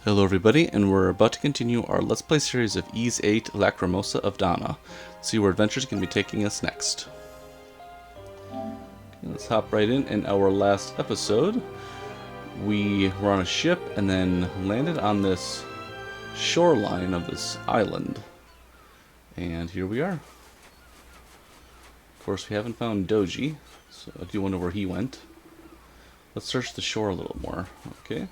Hello everybody, and we're about to continue our Let's Play series of Ys VIII, Lacrimosa of DANA. See where adventures can be taking us next. Okay, let's hop right in. In our last episode, we were on a ship and then landed on this shoreline of this island. And here we are. Of course, we haven't found Doji, so I do wonder where he went. Let's search the shore a little more, okay?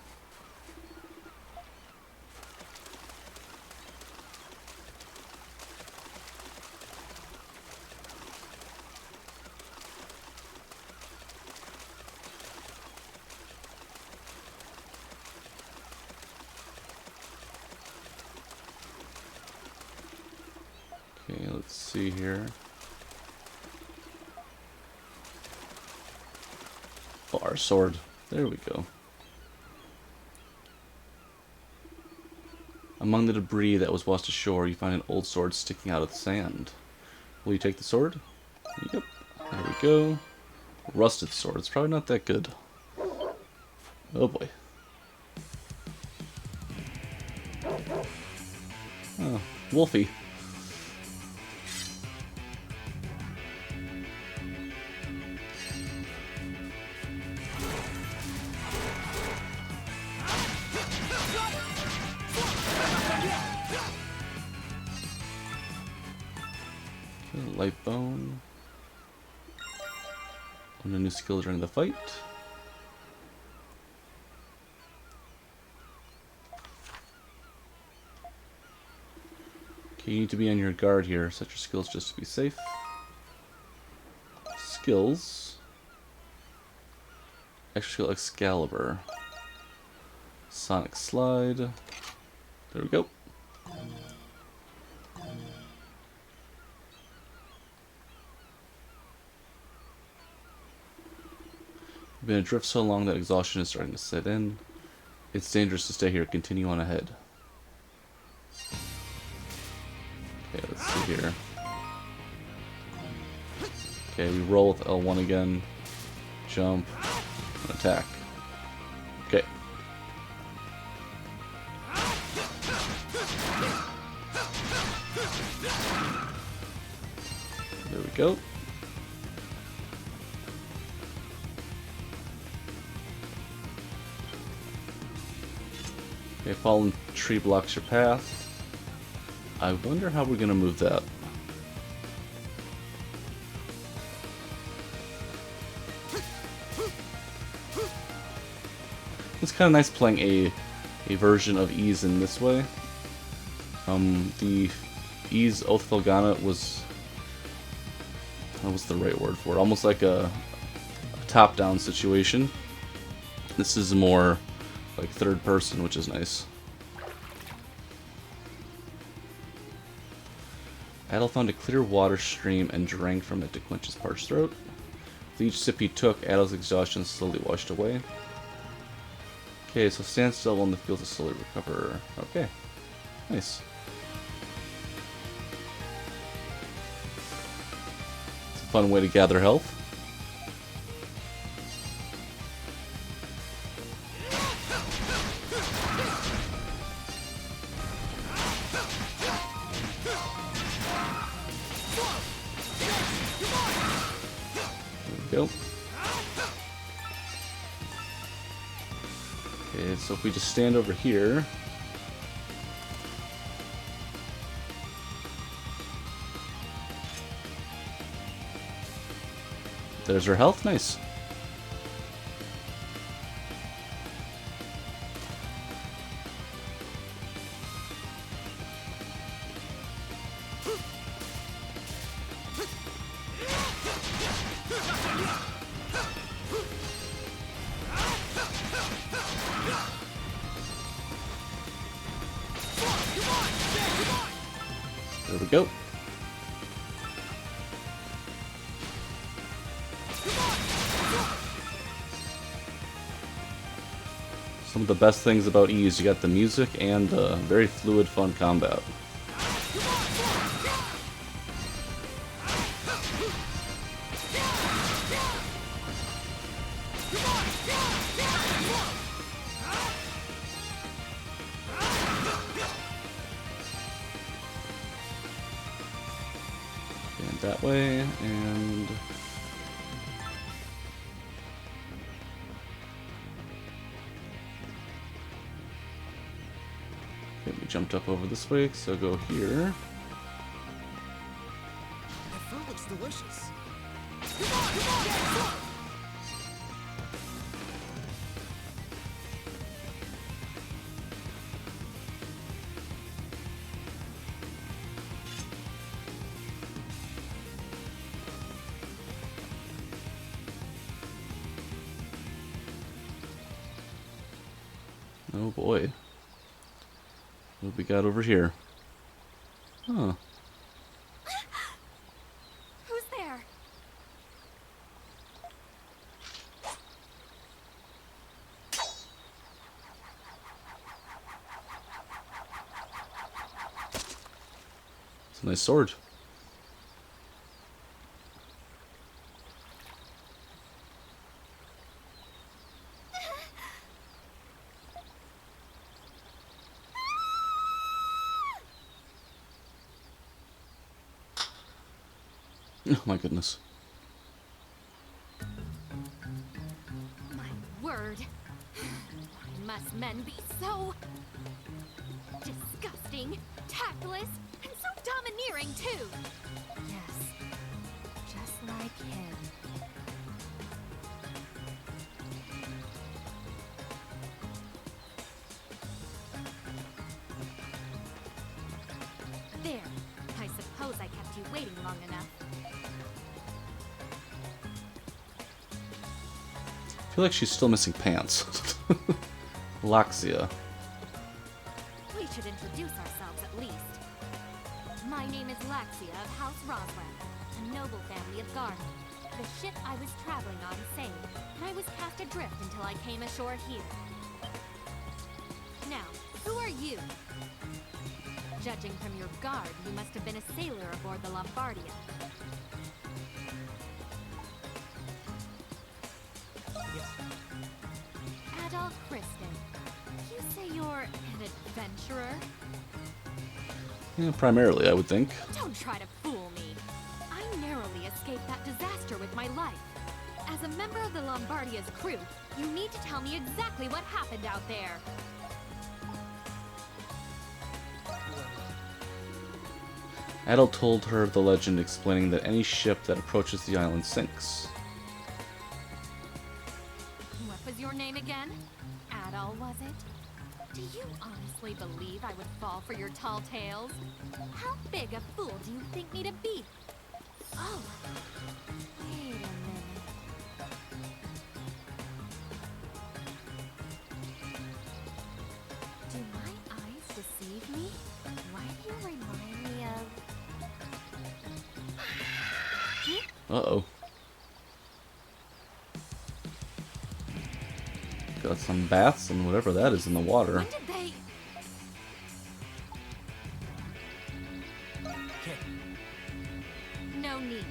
Okay, let's see here. Oh, our sword. There we go. Among the debris that was washed ashore, you find an old sword sticking out of the sand. Will you take the sword? Yep. There we go. Rusted sword. It's probably not that good. Oh boy. Oh, Wolfie. Light bone. Learn a new skill during the fight. Okay, you need to be on your guard here. Set your skills just to be safe. Skills. Extra skill Excalibur. Sonic Slide. There we go. You've been adrift so long that exhaustion is starting to set in. It's dangerous to stay here. Continue on ahead. Okay, let's see here. Okay, we roll with L1 again. Jump. And attack. Okay. There we go. Okay, fallen tree blocks your path. I wonder how we're gonna move that. It's kind of nice playing a version of Ys in this way. The Ys Oath Felgana was, what was the right word for it? Almost like a top-down situation. This is more like third person, which is nice. Adol found a clear water stream and drank from it to quench his parched throat. With each sip he took, Adol's exhaustion slowly washed away. Okay, so stand still when the field to slowly recover. Okay, nice. It's a fun way to gather health. Go. Okay, so if we just stand over here, there's our health. Nice. There we go. Some of the best things about Ys, you got the music and very fluid, fun combat. that way, and... Okay, we jumped up over this way, so go here. The fruit looks delicious. Come on, come on! Oh boy. What we got over here? Huh. Who's there? It's a nice sword. Oh my goodness. My word. Why must men be so disgusting, tactless, and so domineering too? Yes, just like him. There. I suppose I kept you waiting long enough. I feel like she's still missing pants. Laxia. We should introduce ourselves at least. My name is Laxia of House Roswell, a noble family of Garden. The ship I was traveling on sailed, and I was cast adrift until I came ashore here. Now, who are you? Judging from your garb, you must have been a sailor aboard the Lombardia. Adol Kristen, you say you're an adventurer? Yeah, primarily, I would think. Don't try to fool me. I narrowly escaped that disaster with my life. As a member of the Lombardia's crew, you need to tell me exactly what happened out there. Adol told her the legend explaining that any ship that approaches the island sinks. What was your name again? Adol, was it? Do you honestly believe I would fall for your tall tales? How big a fool do you think me to be? Oh, wait a minute. Do my eyes deceive me? Why do you remind me of... Uh-oh. Got some baths and whatever that is in the water. When did they... No need.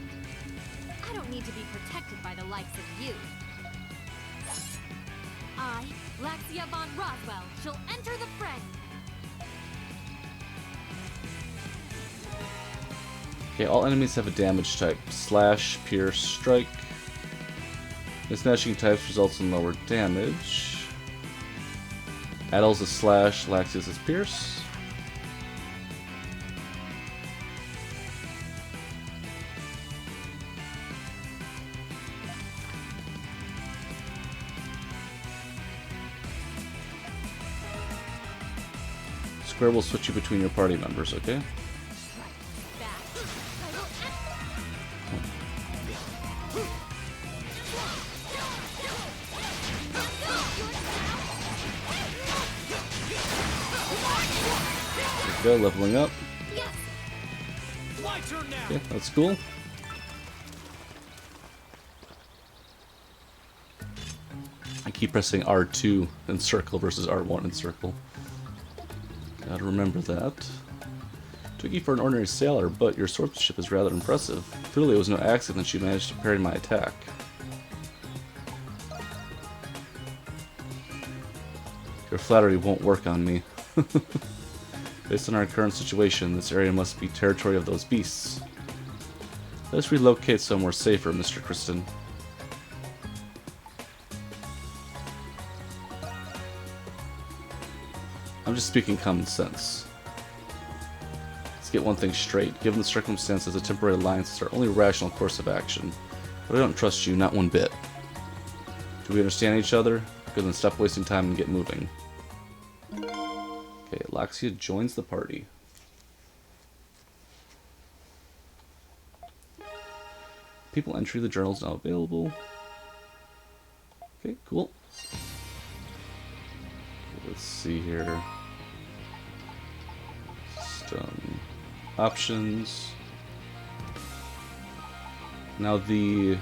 I don't need to be protected by the likes of you. I, Laxia von Roswell, shall enter the fray. Okay, all enemies have a damage type. Slash, pierce, strike. Mismatching types results in lower damage. Adol's a slash, Laxia's is pierce. Square will switch you between your party members, okay? Go, leveling up. Okay, that's cool. I keep pressing R2 in circle versus R1 in circle. Gotta remember that. Took you for an ordinary sailor, but your swordsmanship is rather impressive. Clearly it was no accident that you managed to parry my attack. Your flattery won't work on me. Based on our current situation, this area must be territory of those beasts. Let's relocate somewhere safer, Mr. Kristen. I'm just speaking common sense. Let's get one thing straight. Given the circumstances, a temporary alliance is our only rational course of action. But I don't trust you, not one bit. Do we understand each other? Good, then stop wasting time and get moving. Okay, Laxia joins the party. People entry the journal is now available. Okay, cool. Let's see here. System options. Now the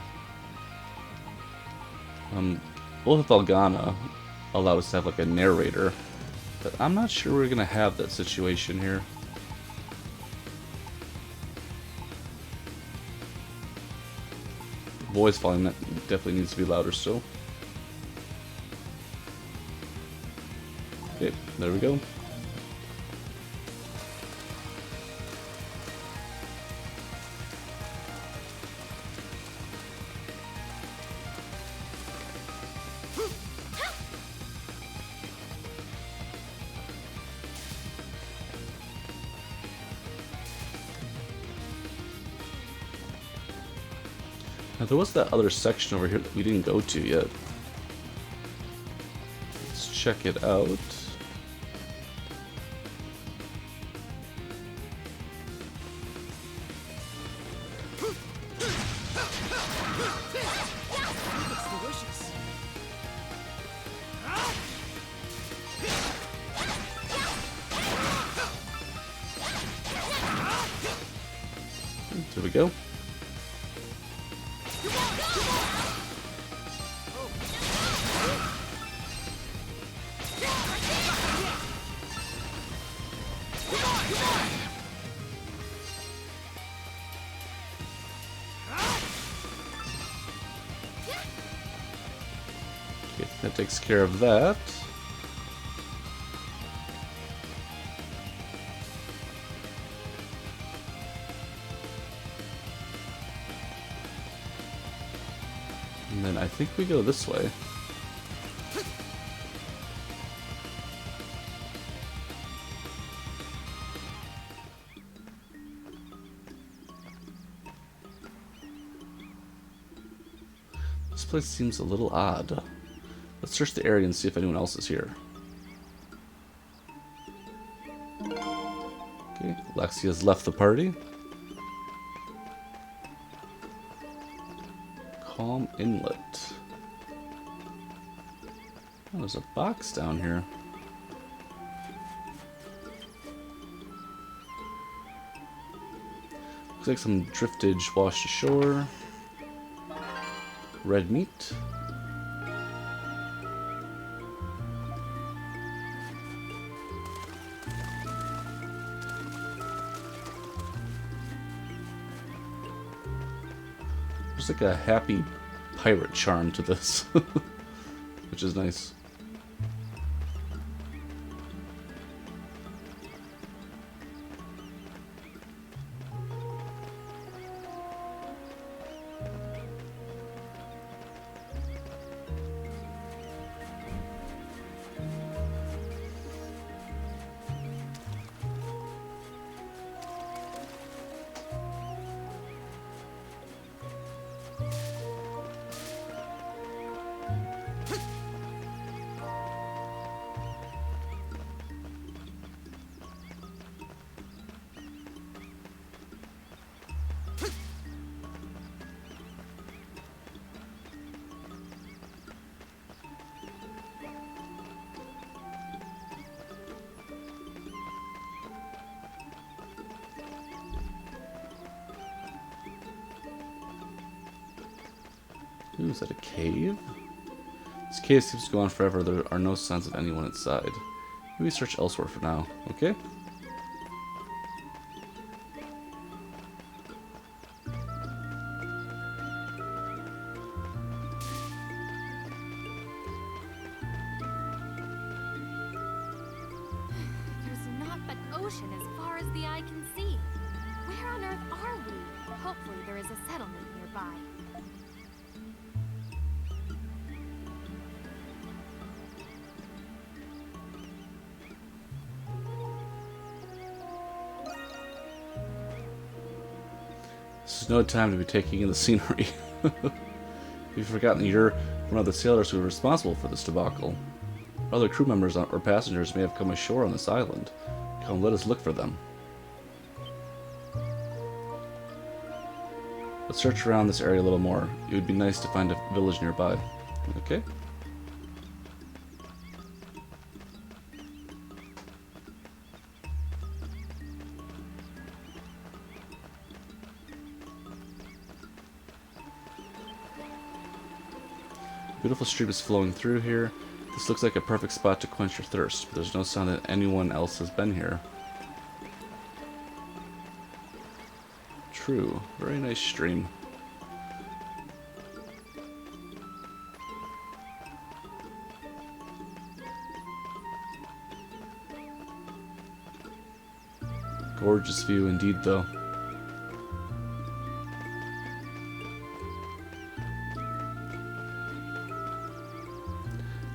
Oath of Algana allow us to have like a narrator, but I'm not sure we're gonna have that situation here. Voice volume that definitely needs to be louder still. Okay, there we go. Now there was that other section over here that we didn't go to yet. Let's check it out. It's delicious. There we go. Okay, that takes care of that. And then I think we go this way. This place seems a little odd. Let's search the area and see if anyone else is here. Okay, Lexia's left the party. Calm Inlet. Oh, there's a box down here. Looks like some driftage washed ashore. Red meat. There's like a happy pirate charm to this, which is nice. Ooh, is that a cave? This cave seems to go on forever. There are no signs of anyone inside. Maybe search elsewhere for now, okay? There's naught but ocean as far as the eye can see. Where on earth are we? Hopefully there is a settlement nearby. This is no time to be taking in the scenery. You've forgotten that you're one of the sailors who are responsible for this debacle. Other crew members or passengers may have come ashore on this island. Come, let us look for them. Let's search around this area a little more. It would be nice to find a village nearby. Okay. Beautiful stream is flowing through here. This looks like a perfect spot to quench your thirst, but there's no sign that anyone else has been here. True. Very nice stream. Gorgeous view indeed, though.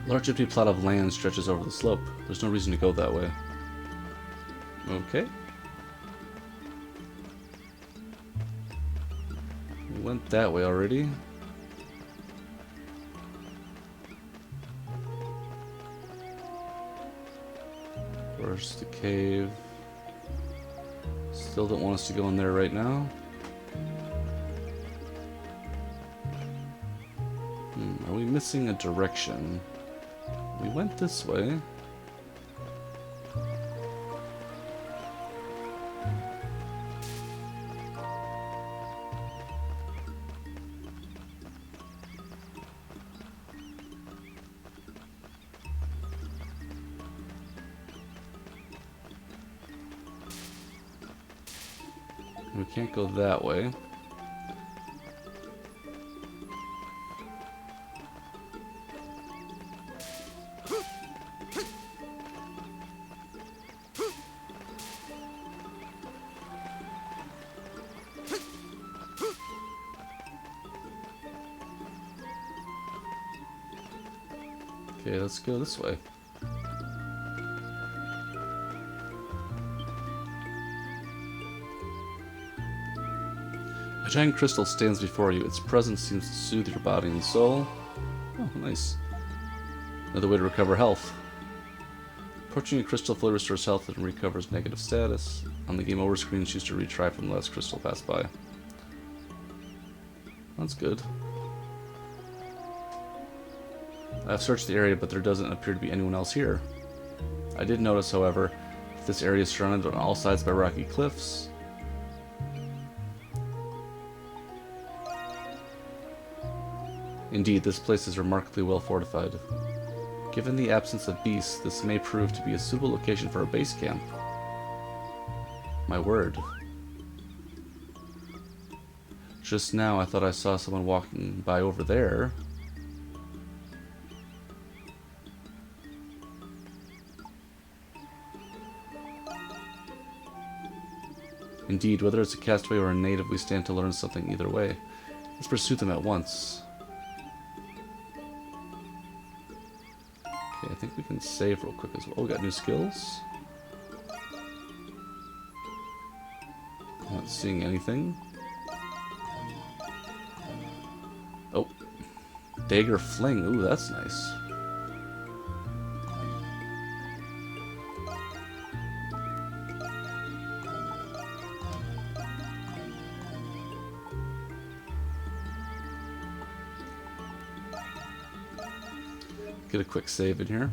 A large empty plot of land stretches over the slope. There's no reason to go that way. Okay. We went that way already. Where's the cave? Still don't want us to go in there right now. Are we missing a direction? We went this way. We can't go that way. Okay, let's go this way. A giant crystal stands before you. Its presence seems to soothe your body and soul. Oh, nice. Another way to recover health. Approaching a crystal fully restores health and recovers negative status. On the game over screen, choose to retry from the last crystal passed by. That's good. I've searched the area, but there doesn't appear to be anyone else here. I did notice, however, that this area is surrounded on all sides by rocky cliffs. Indeed, this place is remarkably well fortified. Given the absence of beasts, this may prove to be a suitable location for a base camp. My word. Just now, I thought I saw someone walking by over there. Indeed, whether it's a castaway or a native, we stand to learn something either way. Let's pursue them at once. Okay, I think we can save real quick as well. Oh, we got new skills. Not seeing anything. Oh. Dagger Fling. Ooh, that's nice. Get a quick save in here.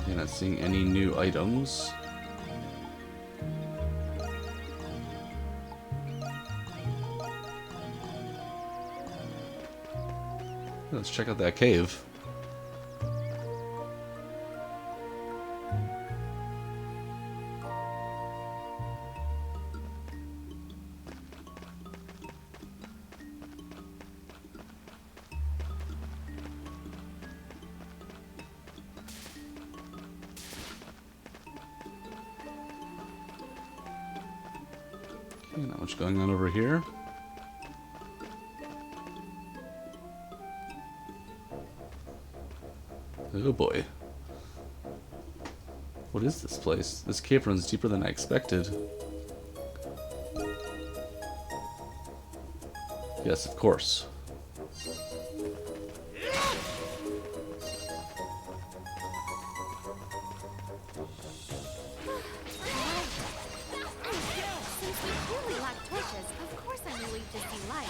Okay, not seeing any new items. Let's check out that cave. Not much going on over here. Oh boy. What is this place? This cave runs deeper than I expected. Yes, of course. Since we clearly lack torches, of course I'm relieved to see light.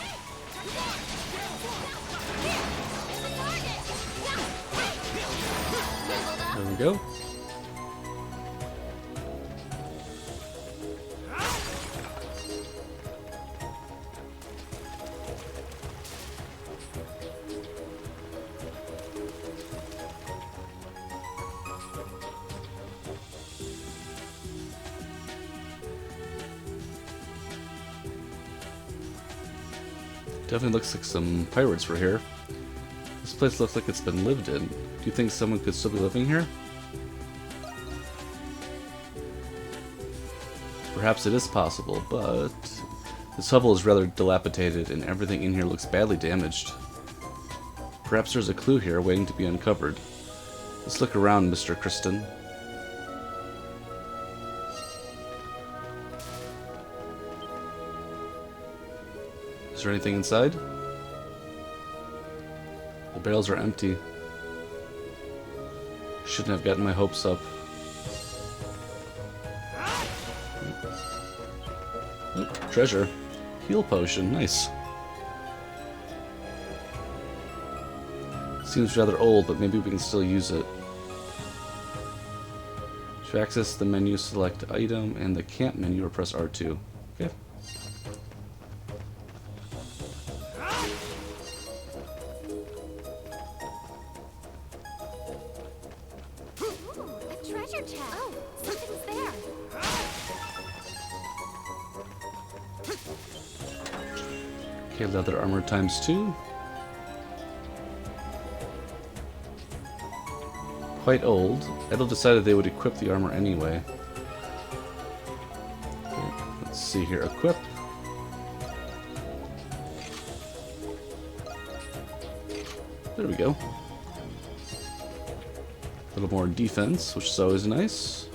There we go. Definitely looks like some pirates were here. This place looks like it's been lived in. Do you think someone could still be living here? Perhaps it is possible, but this hovel is rather dilapidated and everything in here looks badly damaged. Perhaps there's a clue here waiting to be uncovered. Let's look around, Mr. Kristen. Is there anything inside? The barrels are empty. Shouldn't have gotten my hopes up. Oh, treasure. Heal potion. Nice. Seems rather old, but maybe we can still use it. To access the menu, select item, and the camp menu, or press R2. Okay. Treasure chest. Oh, something's there. Okay, leather armor ×2. Quite old. Adol decided they would equip the armor anyway. Okay, let's see here. Equip. There we go. A little more defense, which is always nice.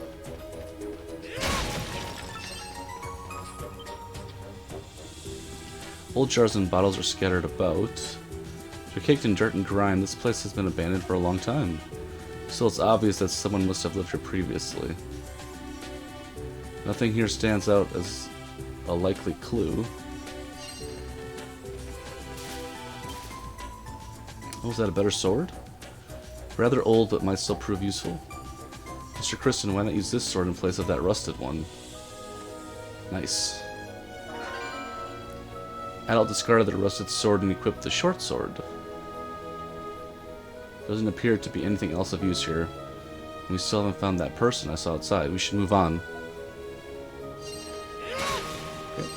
Old jars and bottles are scattered about. They're caked in dirt and grime. This place has been abandoned for a long time. Still, it's obvious that someone must have lived here previously. Nothing here stands out as a likely clue. Oh, is that a better sword? Rather old, but might still prove useful. Mr. Kristen, why not use this sword in place of that rusted one? Nice. Adol discarded the rusted sword and equipped the short sword. Doesn't appear to be anything else of use here. And we still haven't found that person I saw outside. We should move on. Okay.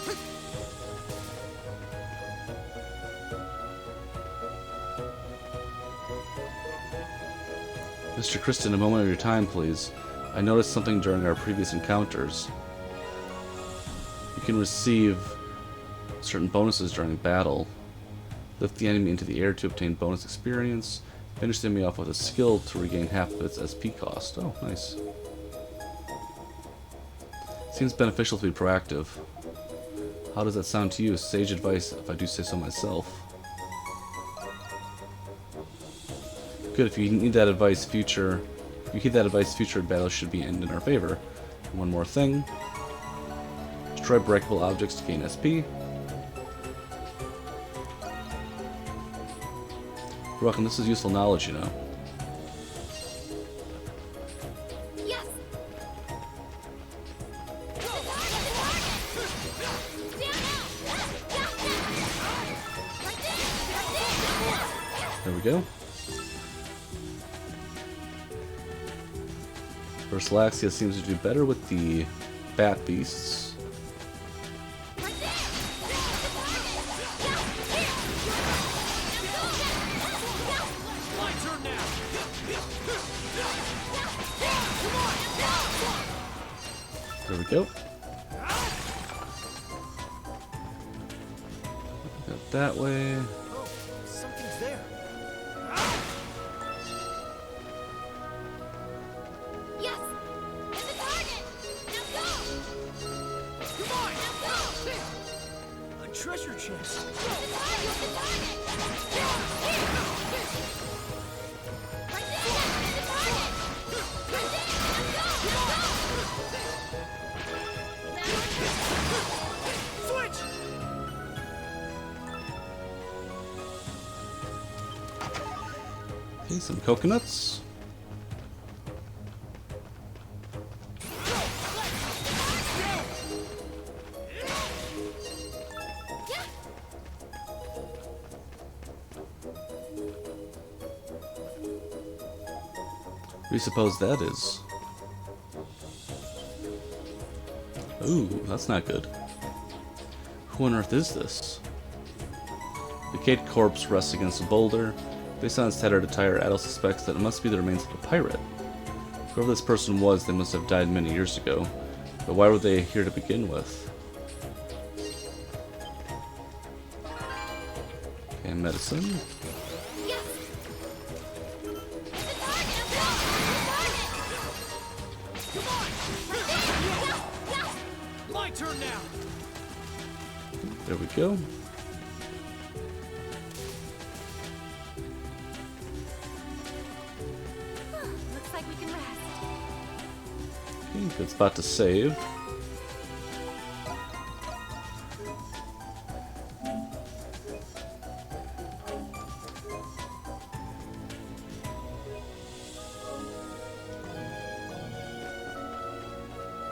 Mr. Kristen, a moment of your time, please. I noticed something during our previous encounters. You can receive certain bonuses during battle. Lift the enemy into the air to obtain bonus experience. Finish the enemy off with a skill to regain half of its SP cost. Oh, nice. Seems beneficial to be proactive. How does that sound to you? Sage advice, if I do say so myself. Good, if you need that advice, future battles should be end in our favor. And one more thing. Destroy breakable objects to gain SP. You're welcome, this is useful knowledge, you know. Yes. There we go. First Laxia seems to do better with the bat beasts. There we go. that way. Oh, something's there. Yes! Hit the target! Now go! Come on! Now go! A treasure chest. Hit the target! Hit the target! Right there! Hit the target! Right there! Now go! Switch! Okay, some coconuts. What do you suppose that is? Ooh, that's not good. Who on earth is this? The decayed corpse rests against a boulder. Based on its tattered attire, Adol suspects that it must be the remains of a pirate. Whoever this person was, they must have died many years ago. But why were they here to begin with? Okay, medicine. My turn now. There we go. Looks like we can rest. Okay, good spot to save.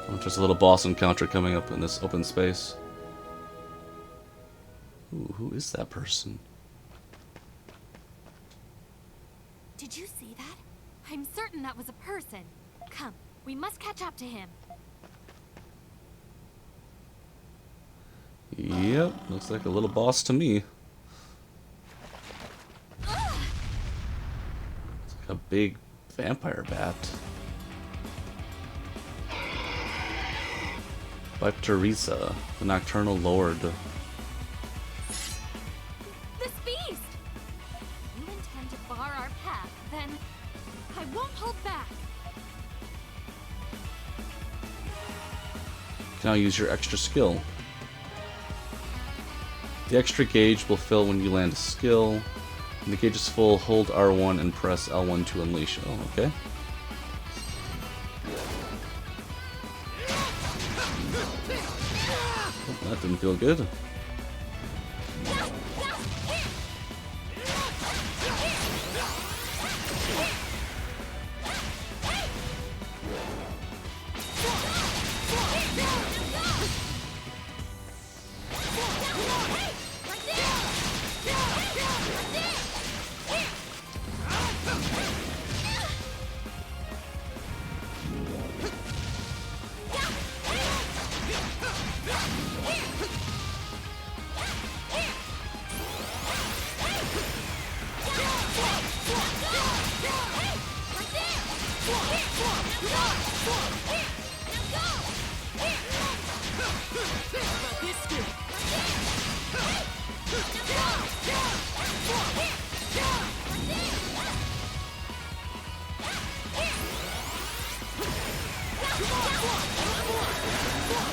Oh, there's a little boss encounter coming up in this open space. Ooh, who is that person? Did you see that? I'm certain that was a person. Come, we must catch up to him. Yep, looks like a little boss to me. It's like a big vampire bat. By Teresa, the Nocturnal Lord. This beast! If you intend to bar our path, then I won't hold back. You can now use your extra skill. The extra gauge will fill when you land a skill. When the gauge is full, hold R1 and press L1 to unleash. Oh, okay. Oh, that didn't feel good.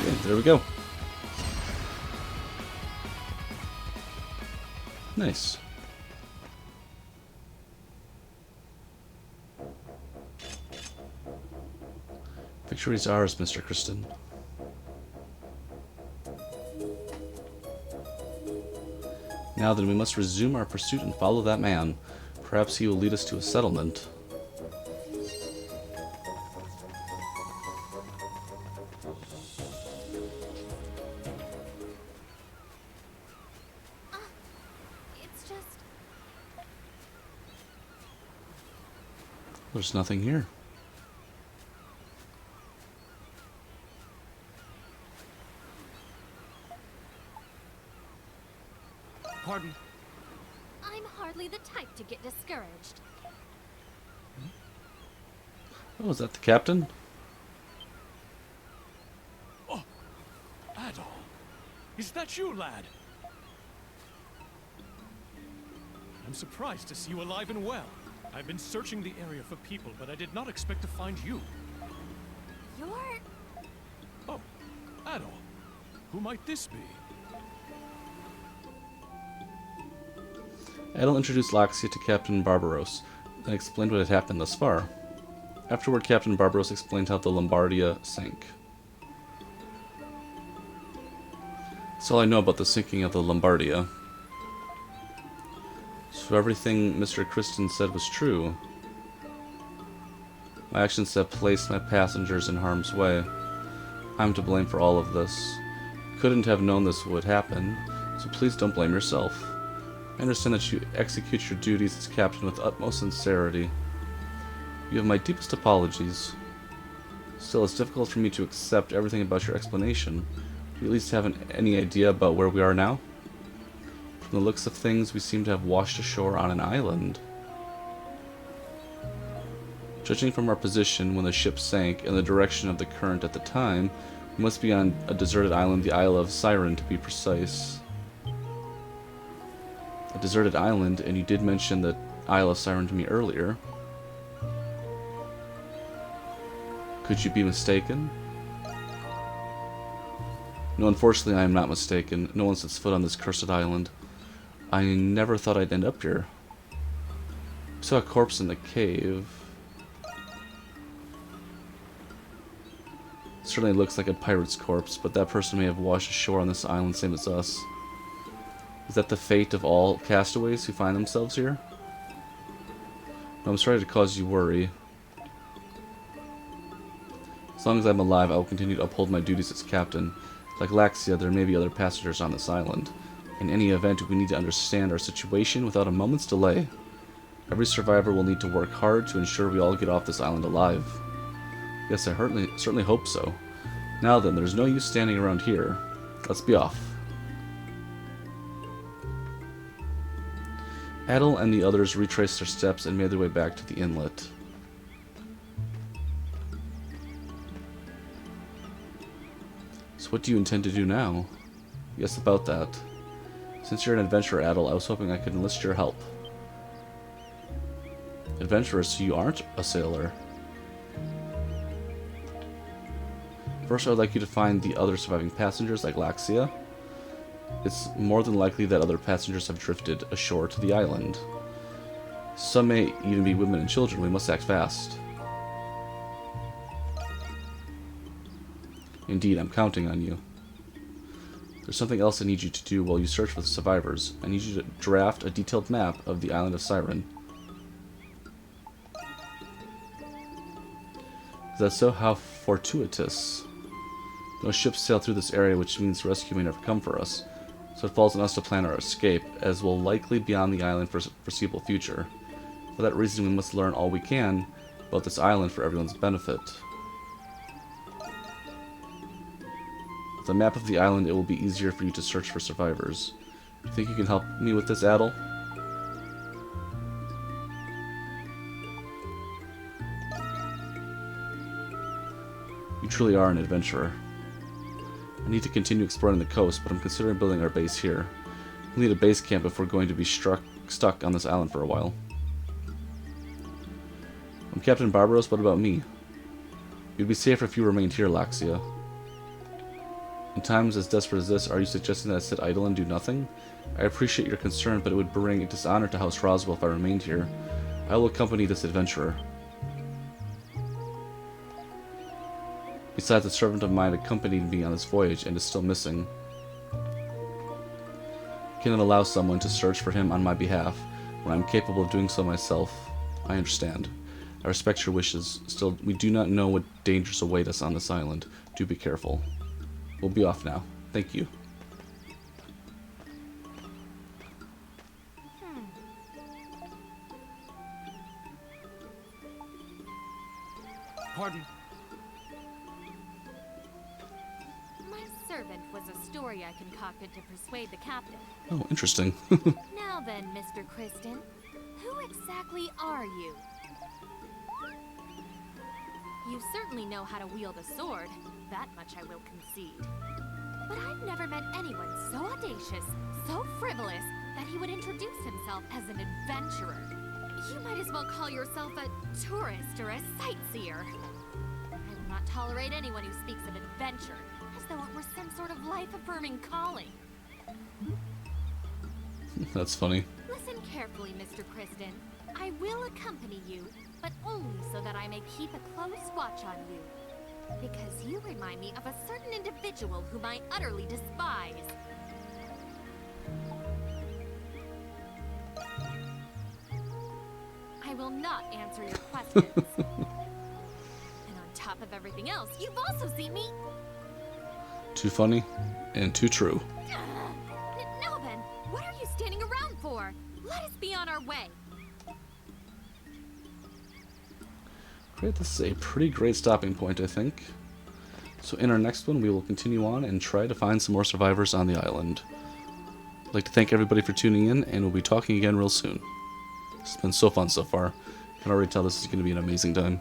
Okay, there we go. Nice. Victory is ours, Mr. Kristen. Now then, we must resume our pursuit and follow that man. Perhaps he will lead us to a settlement. It's just... There's nothing here. Pardon. I'm hardly the type to get discouraged. Oh, is that the captain? Oh, Adol. Is that you, lad? I'm surprised to see you alive and well. I've been searching the area for people, but I did not expect to find you. You're... Oh, Adol. Who might this be? Adol introduced Laxia to Captain Barbaros, then explained what had happened thus far. Afterward, Captain Barbaros explained how the Lombardia sank. That's all I know about the sinking of the Lombardia. So everything Mr. Kristen said was true. My actions have placed my passengers in harm's way. I'm to blame for all of this. Couldn't have known this would happen, so please don't blame yourself. I understand that you execute your duties as captain with utmost sincerity. You have my deepest apologies. Still, it's difficult for me to accept everything about your explanation. Do you at least have any idea about where we are now? From the looks of things, we seem to have washed ashore on an island. Judging from our position when the ship sank and the direction of the current at the time, we must be on a deserted island, the Isle of Siren to be precise. A deserted island, and you did mention the Isle of Siren to me earlier. Could you be mistaken? No, unfortunately I am not mistaken. No one sets foot on this cursed island. I never thought I'd end up here. I saw a corpse in the cave. Certainly looks like a pirate's corpse, but that person may have washed ashore on this island same as us. Is that the fate of all castaways who find themselves here? No, I'm sorry to cause you worry. As long as I'm alive, I will continue to uphold my duties as captain. Like Laxia, there may be other passengers on this island. In any event, we need to understand our situation without a moment's delay. Every survivor will need to work hard to ensure we all get off this island alive. Yes, I certainly hope so. Now then, there's no use standing around here. Let's be off. Adol and the others retraced their steps and made their way back to the inlet. So what do you intend to do now? Yes, about that. Since you're an adventurer, Adol, I was hoping I could enlist your help. Adventurer, so you aren't a sailor. First, I would like you to find the other surviving passengers, like Laxia. It's more than likely that other passengers have drifted ashore to the island. Some may even be women and children. We must act fast. Indeed, I'm counting on you. There's something else I need you to do while you search for the survivors. I need you to draft a detailed map of the island of Siren. Is that so? How fortuitous. No ships sail through this area, which means rescue may never come for us. So it falls on us to plan our escape, as we'll likely be on the island for a foreseeable future. For that reason, we must learn all we can about this island for everyone's benefit. With a map of the island, it will be easier for you to search for survivors. Do you think you can help me with this, Adol? You truly are an adventurer. I need to continue exploring the coast, but I'm considering building our base here. We'll need a base camp if we're going to be stuck on this island for a while. I'm Captain Barbaros, what about me? You'd be safer if you remained here, Laxia. In times as desperate as this, are you suggesting that I sit idle and do nothing? I appreciate your concern, but it would bring dishonor to House Roswell if I remained here. I will accompany this adventurer. Besides, a servant of mine accompanied me on this voyage and is still missing. I cannot allow someone to search for him on my behalf when I'm capable of doing so myself. I understand. I respect your wishes. Still, we do not know what dangers await us on this island. Do be careful. We'll be off now. Thank you. Pardon? My servant was a story I concocted to persuade the captain. Oh, interesting. Now then, Mr. Kristen, who exactly are you? You certainly know how to wield a sword. That much I will concede. But I've never met anyone so audacious, so frivolous, that he would introduce himself as an adventurer. You might as well call yourself a tourist or a sightseer. I will not tolerate anyone who speaks of adventure as though it were some sort of life-affirming calling. That's funny. Listen carefully, Mr. Kristen. I will accompany you, but only so that I may keep a close watch on you. Because you remind me of a certain individual whom I utterly despise. I will not answer your questions. And on top of everything else, you've also seen me... Too funny and too true. No, then, what are you standing around for? Let us be on our way. Great, this is a pretty great stopping point, I think. So in our next one, we will continue on and try to find some more survivors on the island. I'd like to thank everybody for tuning in, and we'll be talking again real soon. It's been so fun so far. I can already tell this is going to be an amazing time.